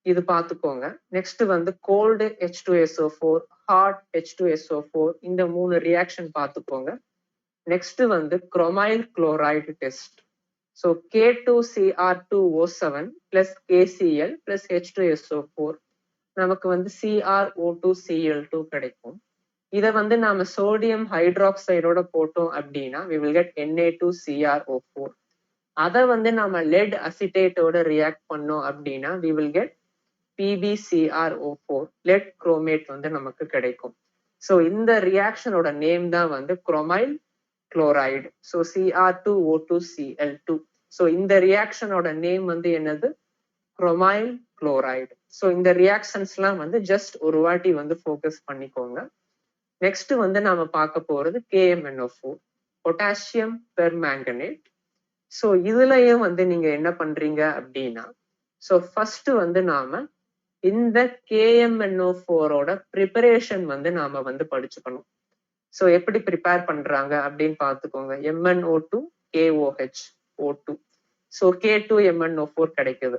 Speaker 1: இது பார்த்துக்கோங்க. நெக்ஸ்ட் வந்து கோல்டு H2SO4, ஹாட் H2SO4, இந்த 3 ரியாக்ஷன் பார்த்துக்கோங்க. நெக்ஸ்ட் வந்து chromyl chloride test. So K2Cr2O7 plus KCl plus H2SO4 நமக்கு வந்து CrO2Cl2 கிடைக்கும். இதை வந்து நாம சோடியம் ஹைட்ராக்சைடோட போட்டோம் அப்படின்னா we will get Na2CrO4. அதை வந்து நாம லெட் அசிட்டேட்டோட ரியாக்ட் பண்ணோம் அப்படின்னா we will get PbCrO4, let chromate வந்து நமக்கு கிடைக்கும். ஸோ இந்த ரியாக்ஷனோட நேம் தான் வந்து chromyl chloride. So Cr2O2Cl2. So இந்த ரியாக்ஷனோட நேம் வந்து என்னது? Chromyl chloride. ஸோ இந்த ரியாக்ஷன்ஸ் எல்லாம் வந்து ஜஸ்ட் ஒரு வாட்டி வந்து ஃபோக்கஸ் பண்ணிக்கோங்க. நெக்ஸ்ட் வந்து நாம பார்க்க போறது KMnO4, பொட்டாசியம் பெர்மேங்கனேட். ஸோ இதுலயும் வந்து நீங்க என்ன பண்றீங்க அப்படின்னா, ஸோ ஃபர்ஸ்ட் வந்து நாம இந்த KMnO4ஓட ப்ரிப்பரேஷன் வந்து நாம வந்து படிச்சுக்கணும். ஸோ எப்படி ப்ரிப்பேர் பண்றாங்க அப்படின்னு பார்த்துக்கோங்க. MnO2 KOH O2. So K2MnO4 கிடைக்குது.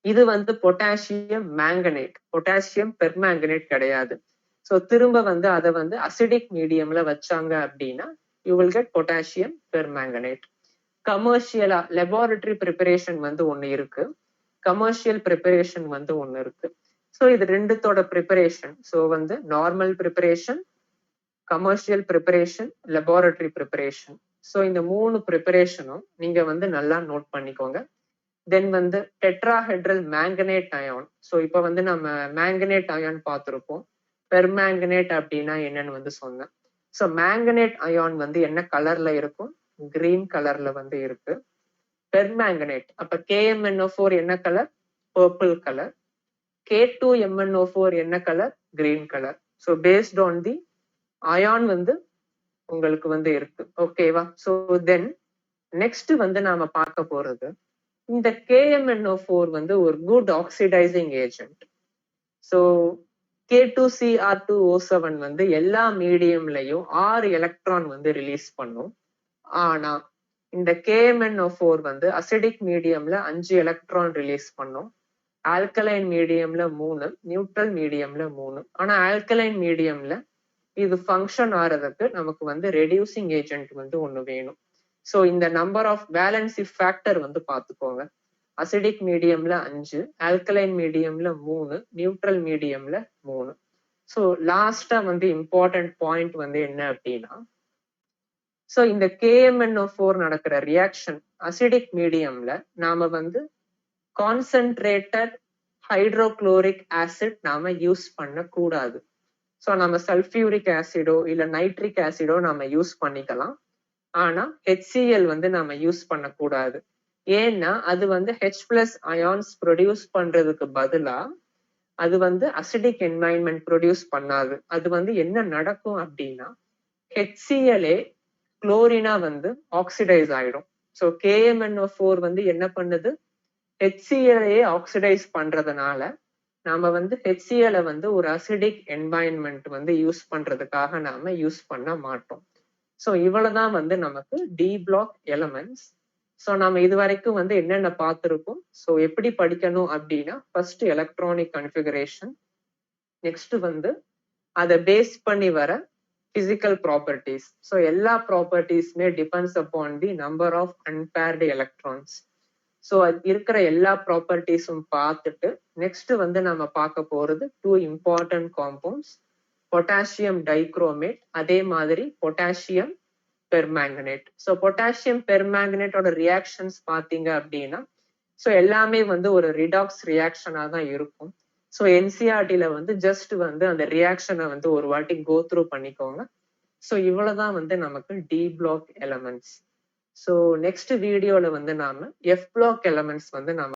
Speaker 1: இது வந்து பொட்டாசியம் மேங்கனேட், பொட்டாசியம் பெர்மேங்கனேட் கிடையாது. ஸோ திரும்ப வந்து அதை வந்து அசிடிக் மீடியம்ல வச்சாங்க அப்படின்னா you will get potassium permanganate. கமர்ஷியலா லெபார்டரி ப்ரிப்பரேஷன் வந்து ஒன்று இருக்கு, கமர்ஷியல் ப்ரிப்பரேஷன் வந்து ஒன்று இருக்கு. ஸோ இது ரெண்டுத்தோட ப்ரிப்பரேஷன். ஸோ வந்து normal preparation, commercial preparation, laboratory preparation. So இந்த 3 ப்ரிப்பரேஷனும் நீங்க வந்து நல்லா நோட் பண்ணிக்கோங்க. தென் வந்து டெட்ராஹெட்ரல் மேங்கனேட் அயான். ஸோ இப்போ வந்து நம்ம மேங்கனேட் அயான் பார்த்துருப்போம். பெர்மேங்கனேட் அப்படின்னா என்னன்னு வந்து சொன்னேன். ஸோ மேங்கனேட் அயான் வந்து என்ன கலர்ல இருக்கும்? கிரீன் கலர்ல வந்து இருக்கு. பெர்மேங்கனேட் அப்ப KMnO4 என்ன கலர்? Purple colour. K2MnO4 என்ன கலர்? Green colour. So based on the ion வந்து உங்களுக்கு வந்து இருக்கு. ஓகேவா? ஸோ தென் நெக்ஸ்ட் வந்து நாம பார்க்க போறது இந்த KMnO4 வந்து ஒரு good oxidising agent. So K2Cr2O7 வந்து எல்லா மீடியம்லயும் 6 எலக்ட்ரான் வந்து ரிலீஸ் பண்ணும். ஆனா இந்த KMnO4 வந்து அசிடிக் மீடியம்ல 5 எலக்ட்ரான் ரிலீஸ் பண்ணும், ஆல்கலைன் மீடியம்ல 3, நியூட்ரல் மீடியம்ல 3. ஆனா ஆல்கலைன் மீடியம்ல இது ஃபங்க்ஷன் ஆறதுக்கு நமக்கு வந்து ரெடியூசிங் ஏஜென்ட் வந்து ஒன்று வேணும். ஸோ இந்த நம்பர் ஆஃப் வேலன்சி ஃபேக்டர் வந்து பார்த்துக்கோங்க. அசிடிக் மீடியம்ல 5, ஆல்கலைன் மீடியம்ல 3, நியூட்ரல் மீடியம்ல 3. ஸோ லாஸ்டா வந்து இம்பார்ட்டன்ட் பாயிண்ட் வந்து என்ன அப்படின்னா, ஸோ இந்த KMnO4 நடக்கிற ரியாக்ஷன் அசிடிக் மீடியம்ல நாம வந்து கான்சென்ட்ரேட்டட் ஹைட்ரோக்ளோரிக் ஆசிட் நாம யூஸ் பண்ணக்கூடாது. ஸோ நம்ம சல்ஃபியூரிக் ஆசிடோ இல்ல நைட்ரிக் ஆசிடோ நம்ம யூஸ் பண்ணிக்கலாம். ஆனா HCl வந்து நம்ம யூஸ் பண்ணக்கூடாது. ஏன்னா அது வந்து H+ அயான்ஸ் ப்ரொடியூஸ் பண்றதுக்கு பதிலா அது வந்து அசிடிக் என்வைரன்மெண்ட் ப்ரொடியூஸ் பண்ணாது. அது வந்து என்ன நடக்கும் அப்படின்னா HClஏ குளோரினா வந்து ஆக்சிடைஸ் ஆயிடும். ஸோ KMnO4 வந்து என்ன பண்ணுது? HClஏ ஆக்சிடைஸ் பண்றதுனால நாம வந்து HCl வந்து ஒரு அசிடிக் என்வைரன்மெண்ட் வந்து யூஸ் பண்றதுக்காக நாம யூஸ் பண்ண மாட்டோம். ஸோ இவ்வளவுதான் வந்து நமக்கு டி பிளாக் எலமெண்ட்ஸ். ஸோ நம்ம இது வரைக்கும் வந்து என்னென்ன பார்த்துருக்கோம். ஸோ எப்படி படிக்கணும் அப்படின்னா, ஃபர்ஸ்ட் எலக்ட்ரானிக் கன்ஃபிகரேஷன், நெக்ஸ்ட் வந்து அதை பேஸ் பண்ணி வர physical properties. So எல்லா ப்ராப்பர்ட்டிஸ்மே depends upon the number of unpaired electrons. So அது இருக்கிற எல்லா ப்ராப்பர்ட்டிஸும் பார்த்துட்டு நெக்ஸ்ட் வந்து நம்ம பார்க்க போறது 2 இம்பார்ட்டன்ட் காம்பவுண்ட்ஸ், பொட்டாசியம் டைக்ரோமேட், அதே மாதிரி பொட்டாசியம் பெர்மேங்கனேட். ஸோ பொட்டாசியம் பெர்மேங்கனேட்டோட ரியாக்ஷன்ஸ் பார்த்தீங்க அப்படின்னா ஸோ எல்லாமே வந்து ஒரு ரிடாக்ஸ் ரியாக்ஷனா தான் இருக்கும். ஸோ என்சிஆர்டில வந்து ஜஸ்ட் வந்து அந்த ரியாக்ஷனை வந்து ஒரு வாட்டி கோ த்ரூ பண்ணிக்கோங்க. ஸோ இவ்வளவுதான் வந்து நமக்கு D block elements. So next வீடியோல வந்து நாம எஃப் பிளாக் எலமெண்ட்ஸ் வந்து நாம